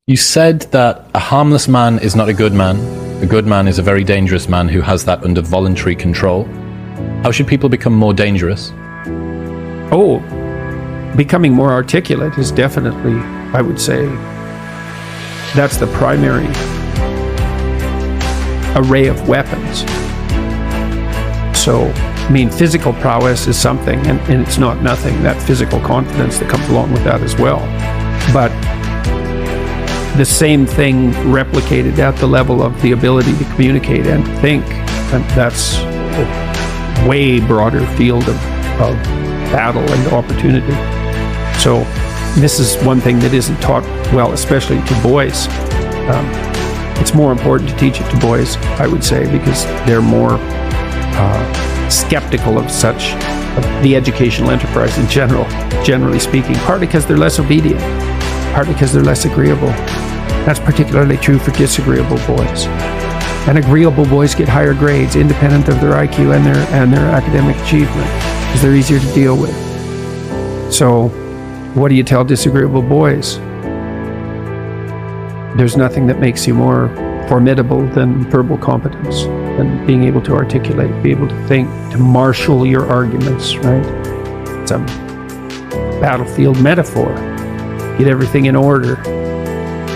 You said that a harmless man is not a good man. A good man is a very dangerous man who has that under voluntary control. How should people become more dangerous? Oh, becoming more articulate is definitely, I would say, that's the primary array of weapons. So, I mean, physical prowess is something, and it's not nothing, that physical confidence that comes along with that as well. But the same thing replicated at the level of the ability to communicate and think, and that's a way broader field of battle and opportunity. So this is one thing that isn't taught well, especially to boys. It's more important to teach it to boys, I would say, because they're more skeptical of such, the educational enterprise in general, generally speaking, partly because they're less obedient, partly because they're less agreeable. That's particularly true for disagreeable boys. And agreeable boys get higher grades, independent of their IQ and their academic achievement, because they're easier to deal with. So, what do you tell disagreeable boys? There's nothing that makes you more formidable than verbal competence, than being able to articulate, be able to think, to marshal your arguments, right? It's a battlefield metaphor. Get everything in order.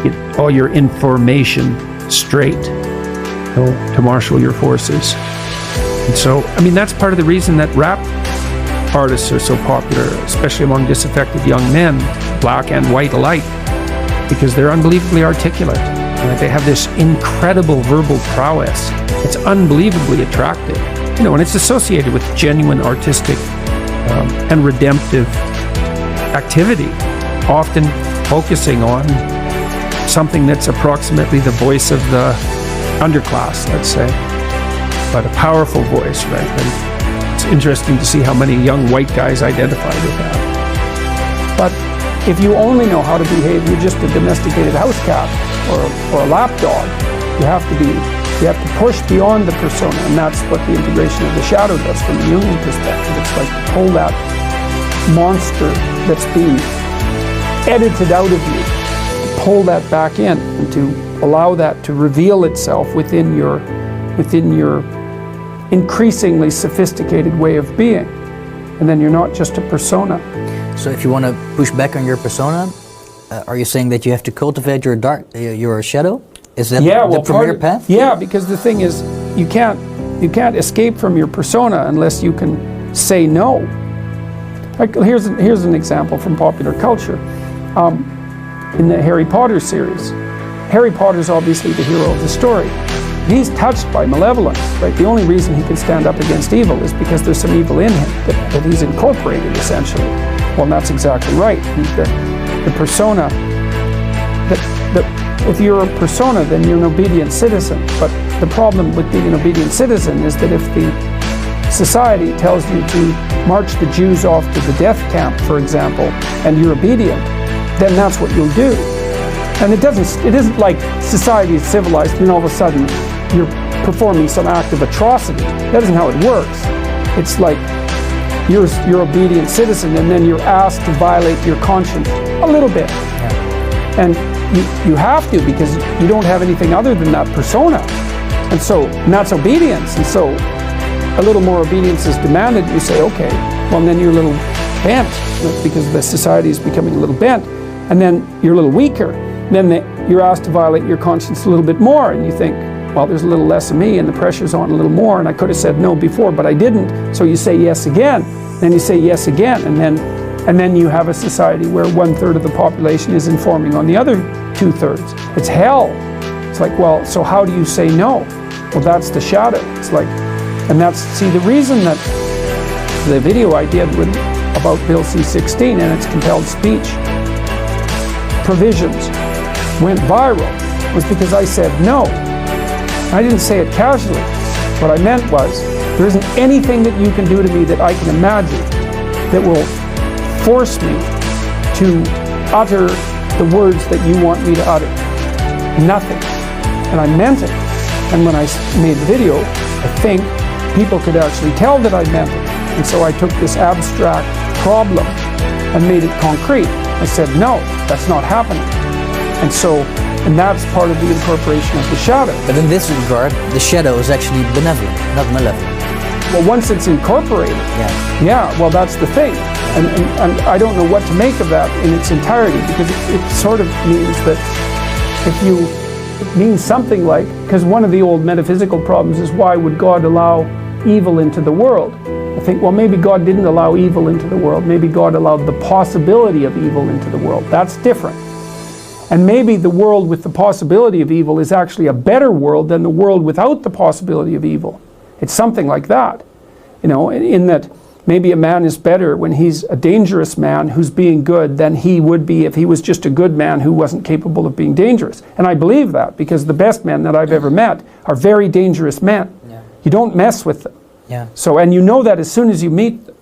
Get all your information straight, to marshal your forces. And so, I mean, that's part of the reason that rap artists are so popular, especially among disaffected young men, black and white alike, because they're unbelievably articulate. They have this incredible verbal prowess. It's unbelievably attractive, and it's associated with genuine artistic and redemptive activity, often focusing on something that's approximately the voice of the underclass, let's say, but a powerful voice, right? And it's interesting to see how many young white guys identify with that. But if you only know how to behave, you're just a domesticated house cat or a lapdog. You have to push beyond the persona, and that's what the integration of the shadow does from a Jungian perspective. It's like to pull that monster that's being edited out of you, pull that back in, and to allow that to reveal itself within your increasingly sophisticated way of being. And then you're not just a persona. So if you want to push back on your persona, are you saying that you have to cultivate your shadow? Is that the premier path? Yeah, because the thing is, you can't escape from your persona unless you can say no. Like, here's an example from popular culture. In the Harry Potter series, Harry Potter's obviously the hero of the story. He's touched by malevolence, right? The only reason he can stand up against evil is because there's some evil in him that he's incorporated, essentially. Well, that's exactly right. The persona, if you're a persona, then you're an obedient citizen. But the problem with being an obedient citizen is that if the society tells you to march the Jews off to the death camp, for example, and you're obedient, then that's what you'll do. And it isn't like society is civilized and all of a sudden you're performing some act of atrocity. That isn't how it works. It's like you're obedient citizen, and then you're asked to violate your conscience a little bit. Yeah. And you have to, because you don't have anything other than that persona. And that's obedience. And so a little more obedience is demanded. You say, okay, well, and then you're a little bent, because the society is becoming a little bent. And then you're a little weaker. Then you're asked to violate your conscience a little bit more, and you think, well, there's a little less of me, and the pressure's on a little more, and I could have said no before, but I didn't. So you say yes again, then you say yes again, and then you have a society where 1/3 of the population is informing on the other 2/3. It's hell. It's like, well, so how do you say no? Well, that's the shadow. It's like, and the reason that the video I did about Bill C-16 and its compelled speech provisions went viral was because I said no. I didn't say it casually. What I meant was, there isn't anything that you can do to me that I can imagine that will force me to utter the words that you want me to utter. Nothing. And I meant it. And when I made the video, I think people could actually tell that I meant it. And so I took this abstract problem and made it concrete. I said, no, that's not happening. And that's part of the incorporation of the shadow. But in this regard, the shadow is actually benevolent, not malevolent. Well, once it's incorporated, Yeah. well, that's the thing. And I don't know what to make of that in its entirety, because it sort of means that it means something like, because one of the old metaphysical problems is, why would God allow evil into the world? I think, well, maybe God didn't allow evil into the world. Maybe God allowed the possibility of evil into the world. That's different. And maybe the world with the possibility of evil is actually a better world than the world without the possibility of evil. It's something like that, in that maybe a man is better when he's a dangerous man who's being good than he would be if he was just a good man who wasn't capable of being dangerous. And I believe that, because the best men that I've ever met are very dangerous men. Yeah. You don't mess with them. Yeah. So, and you know that as soon as you meet them.